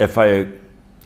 FI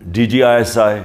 DGISI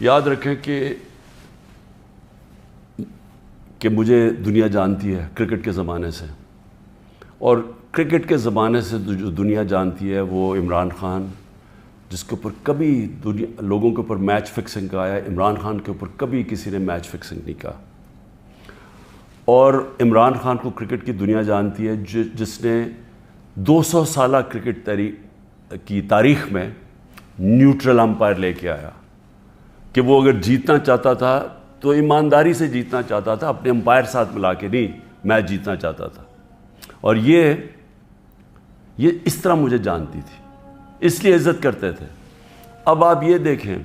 یاد رکھیں کہ مجھے دنیا جانتی ہے کرکٹ کے زمانے سے، اور کرکٹ کے زمانے سے جو دنیا جانتی ہے وہ عمران خان، جس کے اوپر کبھی لوگوں کے اوپر میچ فکسنگ کا آیا، عمران خان کے اوپر کبھی کسی نے میچ فکسنگ نہیں کہا. اور عمران خان کو کرکٹ کی دنیا جانتی ہے، جس نے 200 سالہ کرکٹ کی تاریخ میں نیوٹرل امپائر لے کے آیا، کہ وہ اگر جیتنا چاہتا تھا تو ایمانداری سے جیتنا چاہتا تھا، اپنے امپائر ساتھ ملا کے نہیں میچ جیتنا چاہتا تھا. اور یہ اس طرح مجھے جانتی تھی، اس لیے عزت کرتے تھے. اب آپ یہ دیکھیں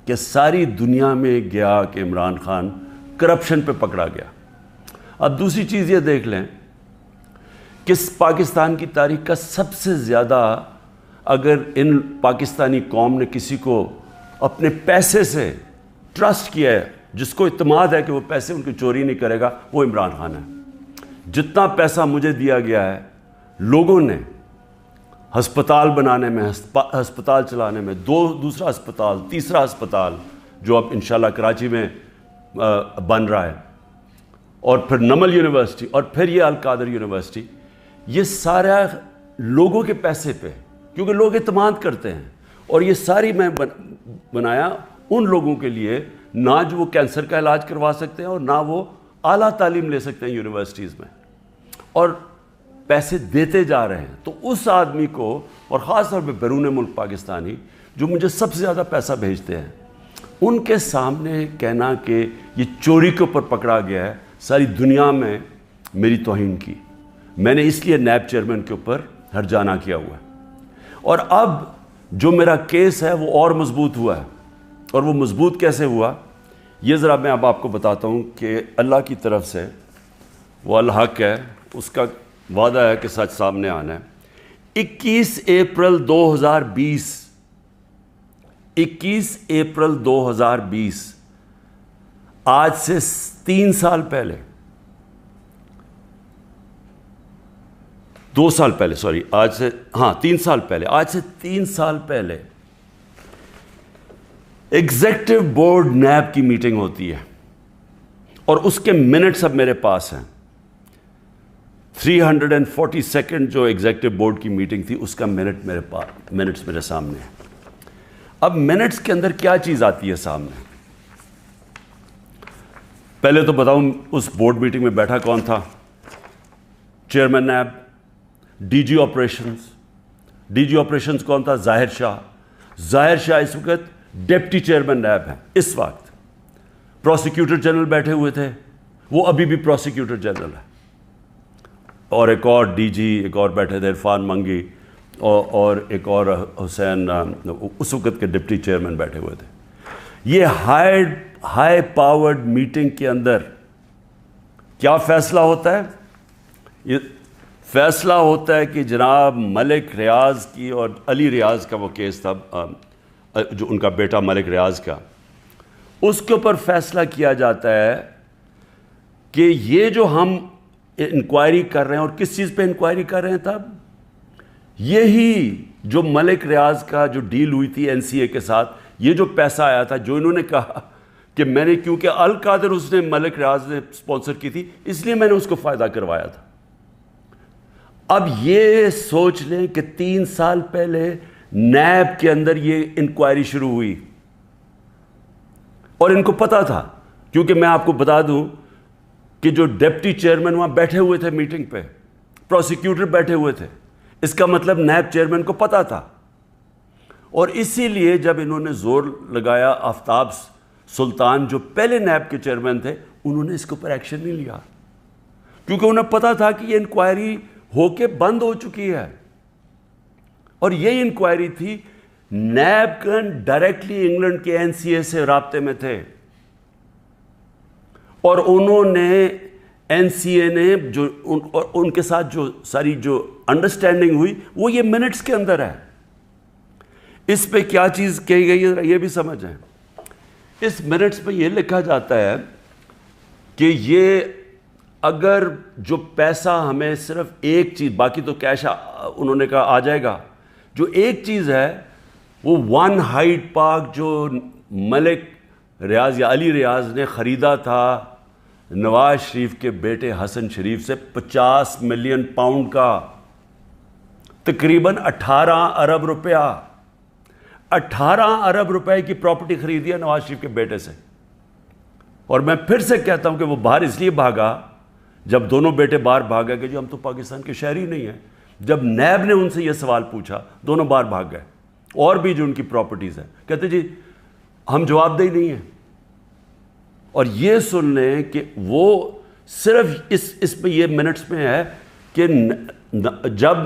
کہ ساری دنیا میں گیا کہ عمران خان کرپشن پہ پکڑا گیا. اب دوسری چیز یہ دیکھ لیں کہ پاکستان کی تاریخ کا سب سے زیادہ اگر ان پاکستانی قوم نے کسی کو اپنے پیسے سے ٹرسٹ کیا ہے، جس کو اعتماد ہے کہ وہ پیسے ان کی چوری نہیں کرے گا، وہ عمران خان ہے. جتنا پیسہ مجھے دیا گیا ہے لوگوں نے ہسپتال بنانے میں، ہسپتال چلانے میں، دوسرا ہسپتال، تیسرا ہسپتال جو اب انشاءاللہ کراچی میں بن رہا ہے، اور پھر نمل یونیورسٹی، اور پھر یہ القادر یونیورسٹی، یہ سارا لوگوں کے پیسے پہ، کیونکہ لوگ اعتماد کرتے ہیں. اور یہ ساری میں بنایا ان لوگوں کے لیے نہ جو وہ کینسر کا علاج کروا سکتے ہیں اور نہ وہ اعلیٰ تعلیم لے سکتے ہیں یونیورسٹیز میں، اور پیسے دیتے جا رہے ہیں. تو اس آدمی کو، اور خاص طور پہ بیرون ملک پاکستانی جو مجھے سب سے زیادہ پیسہ بھیجتے ہیں، ان کے سامنے کہنا کہ یہ چوری کے اوپر پکڑا گیا ہے، ساری دنیا میں میری توہین کی. میں نے اس لیے نیب چیئرمین کے اوپر ہرجانہ کیا ہوا ہے. اور اب جو میرا کیس ہے وہ اور مضبوط ہوا ہے. اور وہ مضبوط کیسے ہوا یہ ذرا میں اب آپ کو بتاتا ہوں کہ اللہ کی طرف سے وہ الحق ہے، اس کا وعدہ ہے کہ سچ سامنے آنا ہے. 21 اپریل 2020 آج سے 3 سال پہلے، 2 سال پہلے، سوری، آج سے 3 سال پہلے ایگزیکٹو بورڈ نیب کی میٹنگ ہوتی ہے، اور اس کے منٹس اب میرے پاس ہیں. 342 جو ایگزیکٹو بورڈ کی میٹنگ تھی، اس کا منٹس میرے سامنے ہیں. اب منٹس کے اندر کیا چیز آتی ہے سامنے؟ پہلے تو بتاؤں اس بورڈ میٹنگ میں بیٹھا کون تھا؟ Chairman NAB, D G operations کون تھا؟ ظاہر شاہ اس وقت ڈپٹی چیئرمین نیب ہیں. اس وقت پروسیکیوٹر جنرل بیٹھے ہوئے تھے، وہ ابھی بھی پروسیکیوٹر جنرل ہے. اور ایک اور ڈی جی، ایک اور بیٹھے تھے عرفان منگی، اور ایک اور حسین، اس وقت کے ڈپٹی چیئرمین بیٹھے ہوئے تھے. یہ ہائی پاورڈ میٹنگ کے اندر کیا فیصلہ ہوتا ہے؟ یہ فیصلہ ہوتا ہے کہ جناب ملک ریاض کی، اور علی ریاض کا وہ کیس تھا، جو ان کا بیٹا ملک ریاض کا، اس کے اوپر فیصلہ کیا جاتا ہے کہ یہ جو ہم انکوائری کر رہے ہیں، اور کس چیز پہ انکوائری کر رہے ہیں تب؟ یہی جو ملک ریاض کا جو ڈیل ہوئی تھی این سی اے کے ساتھ، یہ جو پیسہ آیا تھا، جو انہوں نے کہا کہ میں نے، کیونکہ القادر اس نے ملک ریاض نے سپانسر کی تھی، اس لیے میں نے اس کو فائدہ کروایا تھا. اب یہ سوچ لیں کہ 3 سال پہلے نیب کے اندر یہ انکوائری شروع ہوئی، اور ان کو پتا تھا، کیونکہ میں آپ کو بتا دوں کہ جو ڈپٹی چیئرمین وہاں بیٹھے ہوئے تھے میٹنگ پہ، پروسیکیوٹر بیٹھے ہوئے تھے، اس کا مطلب نیب چیئرمین کو پتا تھا. اور اسی لیے جب انہوں نے زور لگایا، آفتاب سلطان جو پہلے نیب کے چیئرمین تھے، انہوں نے اس کے اوپر ایکشن نہیں لیا، کیونکہ انہیں پتا تھا کہ یہ انکوائری ہو کے بند ہو چکی ہے. اور یہ انکوائری تھی، نیب کن ڈائریکٹلی انگلینڈ کے این سی اے سے رابطے میں تھے، اور انہوں نے این سی اے نے جو ان کے ساتھ جو ساری جو انڈرسٹینڈنگ ہوئی، وہ یہ منٹس کے اندر ہے. اس پہ کیا چیز کہی گئی ہے یہ بھی سمجھیں. اس منٹس پہ یہ لکھا جاتا ہے کہ یہ اگر جو پیسہ ہمیں صرف ایک چیز، باقی تو کیش انہوں نے کہا آ جائے گا، جو ایک چیز ہے وہ ون ہائٹ پارک جو ملک ریاض یا علی ریاض نے خریدا تھا نواز شریف کے بیٹے حسن شریف سے 50 ملین پاؤنڈ کا، تقریباً 18 ارب روپیہ، 18 ارب روپے کی پراپرٹی خریدی ہے نواز شریف کے بیٹے سے۔ اور میں پھر سے کہتا ہوں کہ وہ باہر اس لیے بھاگا، جب دونوں بیٹے باہر بھاگا کہ جو ہم تو پاکستان کے شہری نہیں ہیں، جب نیب نے ان سے یہ سوال پوچھا دونوں باہر بھاگ گئے۔ اور بھی جو ان کی پراپرٹیز ہیں کہتے جی ہم جواب دہی نہیں ہیں۔ اور یہ سن لیں کہ وہ صرف اس میں یہ منٹس میں ہے کہ جب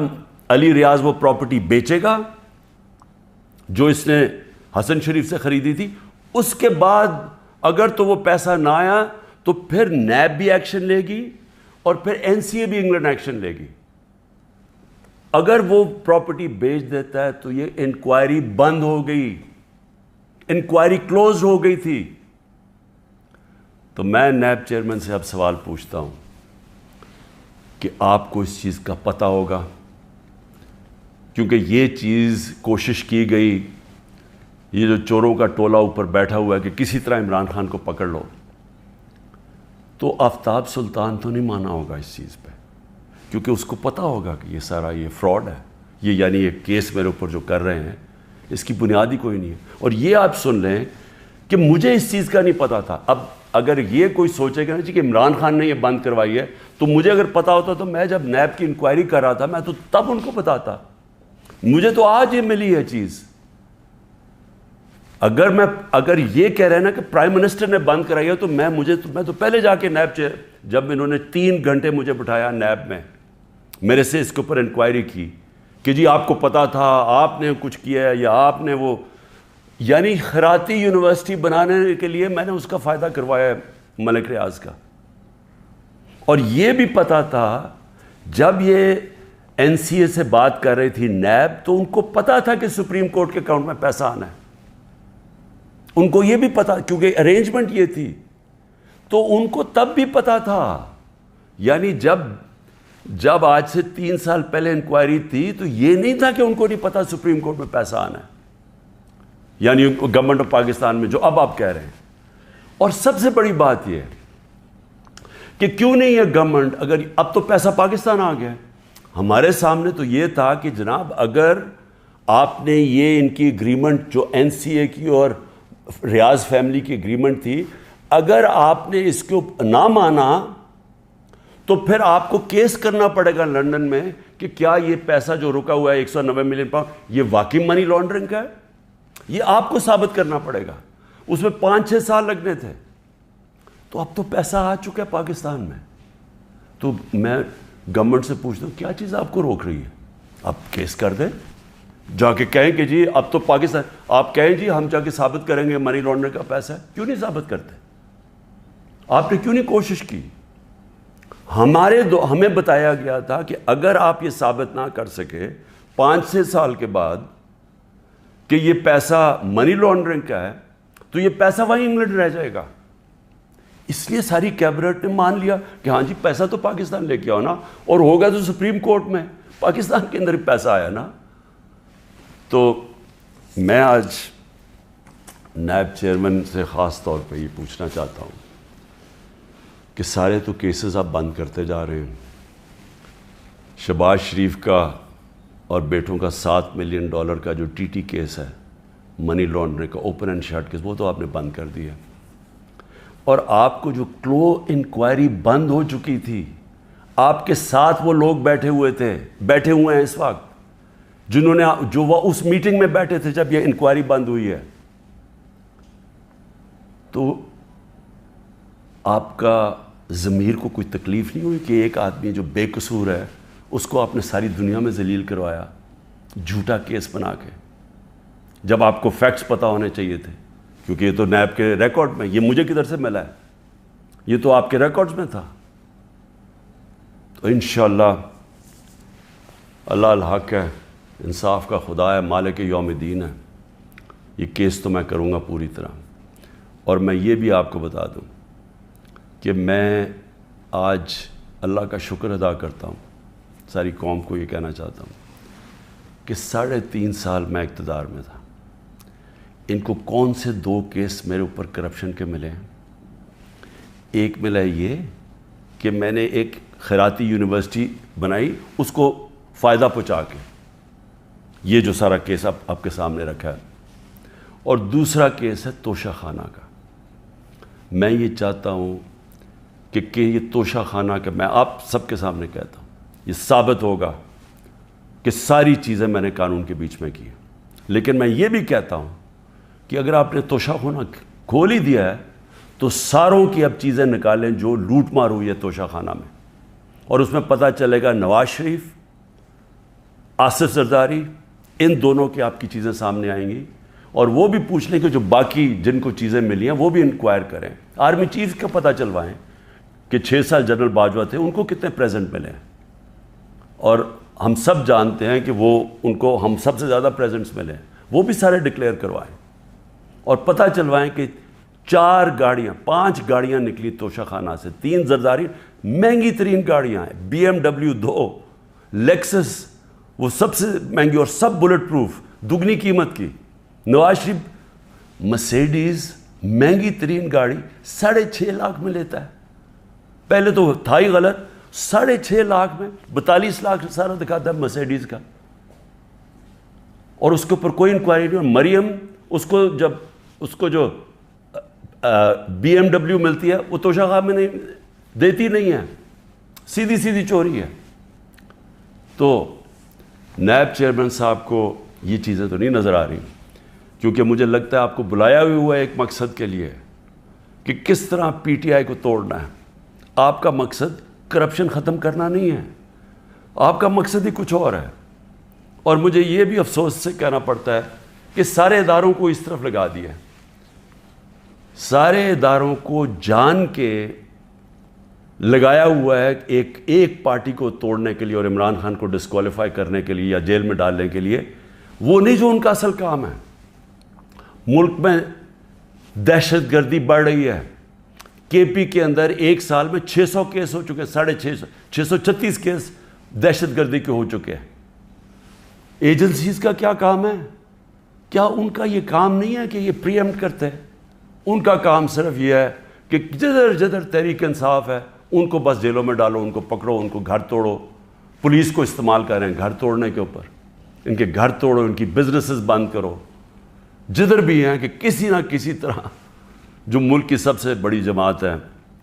علی ریاض وہ پراپرٹی بیچے گا جو اس نے حسن شریف سے خریدی تھی، اس کے بعد اگر تو وہ پیسہ نہ آیا تو پھر نیب بھی ایکشن لے گی اور پھر این سی اے بھی انگلینڈ ایکشن لے گی۔ اگر وہ پراپرٹی بیچ دیتا ہے تو یہ انکوائری بند ہو گئی، انکوائری کلوز ہو گئی تھی۔ تو میں نیب چیئرمین سے اب سوال پوچھتا ہوں کہ آپ کو اس چیز کا پتہ ہوگا، کیونکہ یہ چیز کوشش کی گئی، یہ جو چوروں کا ٹولہ اوپر بیٹھا ہوا ہے کہ کسی طرح عمران خان کو پکڑ لو، تو آفتاب سلطان تو نہیں مانا ہوگا اس چیز پہ، کیونکہ اس کو پتہ ہوگا کہ یہ سارا یہ فراڈ ہے، یہ یعنی یہ کیس میرے اوپر جو کر رہے ہیں اس کی بنیاد ہی کوئی نہیں ہے۔ اور یہ آپ سن لیں کہ مجھے اس چیز کا نہیں پتہ تھا۔ اب اگر یہ کوئی سوچے گا نا کہ عمران خان نے یہ بند کروائی ہے، تو مجھے اگر پتہ ہوتا تو میں جب نیب کی انکوائری کر رہا تھا میں تو تب ان کو بتاتا۔ مجھے تو آج یہ ملی ہے چیز۔ اگر یہ کہہ رہے ہیں نا کہ پرائم منسٹر نے بند کرائی ہے تو میں تو پہلے جا کے نیب جب انہوں نے 3 گھنٹے مجھے بٹھایا نیب میں، میرے سے اس کے اوپر انکوائری کی کہ جی آپ کو پتا تھا، آپ نے کچھ کیا ہے، یا آپ نے وہ، یعنی خیراتی یونیورسٹی بنانے کے لیے میں نے اس کا فائدہ کروایا ہے ملک ریاض کا۔ اور یہ بھی پتا تھا جب یہ این سی اے سے بات کر رہی تھی نیب، تو ان کو پتا تھا کہ سپریم کورٹ کے اکاؤنٹ میں پیسہ آنا ہے، ان کو یہ بھی پتا، کیونکہ ارینجمنٹ یہ تھی، تو ان کو تب بھی پتا تھا۔ یعنی جب آج سے 3 سال پہلے انکوائری تھی تو یہ نہیں تھا کہ ان کو نہیں پتا سپریم کورٹ میں پیسہ آنا ہے، یعنی گورنمنٹ آف پاکستان میں جو اب آپ کہہ رہے ہیں۔ اور سب سے بڑی بات یہ ہے کہ کیوں نہیں ہے گورنمنٹ، اگر اب تو پیسہ پاکستان آ گیا ہے، ہمارے سامنے تو یہ تھا کہ جناب اگر آپ نے یہ ان کی اگریمنٹ جو این سی اے کی اور ریاض فیملی کی اگریمنٹ تھی، اگر آپ نے اس کو نہ مانا تو پھر آپ کو کیس کرنا پڑے گا لندن میں کہ کیا یہ پیسہ جو رکا ہوا ہے 190 ملین پاؤنڈ یہ واقعی منی لانڈرنگ کا ہے، یہ آپ کو ثابت کرنا پڑے گا۔ اس میں 5-6 سال لگنے تھے، تو اب تو پیسہ آ چکا ہے پاکستان میں۔ تو میں گورنمنٹ سے پوچھتا ہوں کیا چیز آپ کو روک رہی ہے؟ آپ کیس کر دیں، جا کے کہیں کہ جی اب تو پاکستان، آپ کہیں جی ہم جا کے ثابت کریں گے منی لانڈرنگ کا پیسہ ہے، کیوں نہیں ثابت کرتے؟ آپ نے کیوں نہیں کوشش کی؟ ہمیں بتایا گیا تھا کہ اگر آپ یہ ثابت نہ کر سکے 5-6 سال کے بعد کہ یہ پیسہ منی لانڈرنگ کا ہے تو یہ پیسہ وہیں انگلینڈ رہ جائے گا۔ اس لیے ساری کیبنٹ نے مان لیا کہ ہاں جی پیسہ تو پاکستان لے کے آؤ نا، اور ہوگا تو سپریم کورٹ میں، پاکستان کے اندر پیسہ آیا نا۔ تو میں آج نیب چیئرمین سے خاص طور پہ یہ پوچھنا چاہتا ہوں کہ سارے تو کیسز آپ بند کرتے جا رہے ہیں۔ شہباز شریف کا اور بیٹوں کا $7 ملین کا جو ٹی ٹی کیس ہے، منی لانڈرنگ کا اوپن اینڈ شٹ کیس، وہ تو آپ نے بند کر دیا۔ اور آپ کو جو کلو انکوائری بند ہو چکی تھی، آپ کے ساتھ وہ لوگ بیٹھے ہوئے ہیں اس وقت، جنہوں نے جو وہ اس میٹنگ میں بیٹھے تھے جب یہ انکوائری بند ہوئی ہے۔ تو آپ کا ضمیر کو کوئی تکلیف نہیں ہوئی کہ ایک آدمی جو بے قصور ہے اس کو آپ نے ساری دنیا میں ذلیل کروایا جھوٹا کیس بنا کے، جب آپ کو فیکٹس پتہ ہونے چاہیے تھے؟ کیونکہ یہ تو نیب کے ریکارڈ میں، یہ مجھے کدھر سے ملا ہے، یہ تو آپ کے ریکارڈز میں تھا۔ تو انشاءاللہ اللہ الحق ہے، انصاف کا خدا ہے، مالک یوم الدین ہے، یہ کیس تو میں کروں گا پوری طرح۔ اور میں یہ بھی آپ کو بتا دوں کہ میں آج اللہ کا شکر ادا کرتا ہوں، ساری قوم کو یہ کہنا چاہتا ہوں کہ 3.5 سال میں اقتدار میں تھا، ان کو کون سے 2 کیس میرے اوپر کرپشن کے ملے ہیں؟ ایک ملا یہ کہ میں نے ایک خیراتی یونیورسٹی بنائی اس کو فائدہ پہنچا کے، یہ جو سارا کیس آپ کے سامنے رکھا ہے، اور دوسرا کیس ہے توشہ خانہ کا۔ میں یہ چاہتا ہوں کہ یہ توشہ خانہ کا، میں آپ سب کے سامنے کہتا ہوں، یہ ثابت ہوگا کہ ساری چیزیں میں نے قانون کے بیچ میں کی ہیں، لیکن میں یہ بھی کہتا ہوں کہ اگر آپ نے توشہ خانہ کھول ہی دیا ہے تو ساروں کی اب چیزیں نکالیں جو لوٹ مار ہوئی ہے توشہ خانہ میں، اور اس میں پتہ چلے گا نواز شریف، آصف زرداری، ان دونوں کی آپ کی چیزیں سامنے آئیں گی، اور وہ بھی پوچھ لیں کہ جو باقی جن کو چیزیں ملی ہیں وہ بھی انکوائر کریں، آرمی چیف کا پتہ چلوائیں کہ 6 سال جنرل باجوہ تھے ان کو کتنے پریزنٹ ملے ہیں، اور ہم سب جانتے ہیں کہ وہ ان کو ہم سب سے زیادہ پریزنٹس ملے ہیں، وہ بھی سارے ڈکلیئر کروائیں، اور پتہ چلوائیں کہ 5 گاڑیاں نکلی توشہ خانہ سے، 3 زرداری، مہنگی ترین گاڑیاں ہیں، BMW 2، لیکسس وہ سب سے مہنگی اور سب بلٹ پروف، دگنی قیمت کی، نواز شریف مرسیڈیز مہنگی ترین گاڑی 6.5 لاکھ میں لیتا ہے، پہلے تو تھا ہی غلط، 6.5 لاکھ میں 42 لاکھ سارا دکھاتا ہے مرسیڈیز کا، اور اس کے اوپر کوئی انکوائری نہیں۔ مریم اس کو جو BMW ملتی ہے وہ توشہ خانہ میں نہیں دیتی نہیں ہے، سیدھی چوری ہے۔ تو نیب چیئرمین صاحب کو یہ چیزیں تو نہیں نظر آ رہی، کیونکہ مجھے لگتا ہے آپ کو بلایا ہوا ہے ایک مقصد کے لیے کہ کس طرح PTI کو توڑنا ہے۔ آپ کا مقصد کرپشن ختم کرنا نہیں ہے، آپ کا مقصد ہی کچھ اور ہے، اور مجھے یہ بھی افسوس سے کہنا پڑتا ہے کہ سارے اداروں کو اس طرف لگا دیا ہے، سارے اداروں کو جان کے لگایا ہوا ہے ایک پارٹی کو توڑنے کے لیے اور عمران خان کو ڈسکوالیفائی کرنے کے لیے یا جیل میں ڈالنے کے لیے، وہ نہیں جو ان کا اصل کام ہے۔ ملک میں دہشت گردی بڑھ رہی ہے، KP کے اندر 1 سال میں 600 کیس ہو چکے، 636 کیس دہشت گردی کے ہو چکے ہیں۔ ایجنسیز کا کیا کام ہے؟ کیا ان کا یہ کام نہیں ہے کہ یہ پریمپٹ کرتے ہیں؟ ان کا کام صرف یہ ہے کہ جدھر تحریک انصاف ہے ان کو بس جیلوں میں ڈالو، ان کو پکڑو، ان کو گھر توڑو، پولیس کو استعمال کریں گھر توڑنے کے اوپر، ان کے گھر توڑو، ان کی بزنسز بند کرو، جدھر بھی ہیں کہ کسی نہ کسی طرح جو ملک کی سب سے بڑی جماعت ہے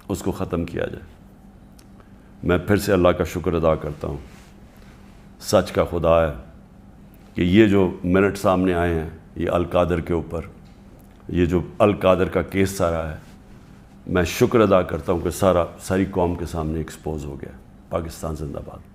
اس کو ختم کیا جائے۔ میں پھر سے اللہ کا شکر ادا کرتا ہوں، سچ کا خدا ہے کہ یہ جو منٹ سامنے آئے ہیں یہ القادر کے اوپر، یہ جو القادر کا کیس سارا ہے، میں شکر ادا کرتا ہوں کہ ساری قوم کے سامنے ایکسپوز ہو گیا۔ پاکستان زندہ باد۔